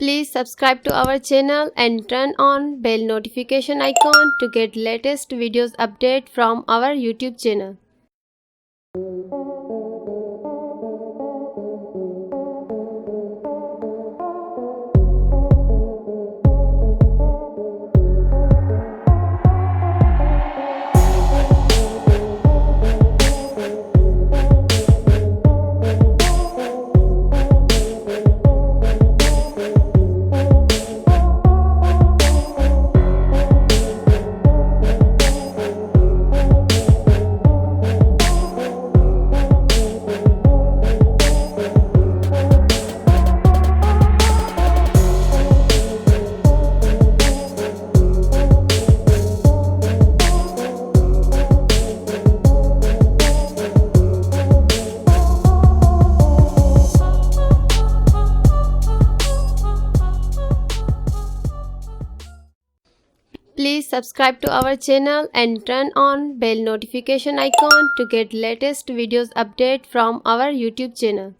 Please subscribe to our channel and turn on bell notification icon to get latest videos update from our YouTube channel. Please subscribe to our channel and turn on bell notification icon to get latest videos update from our YouTube channel.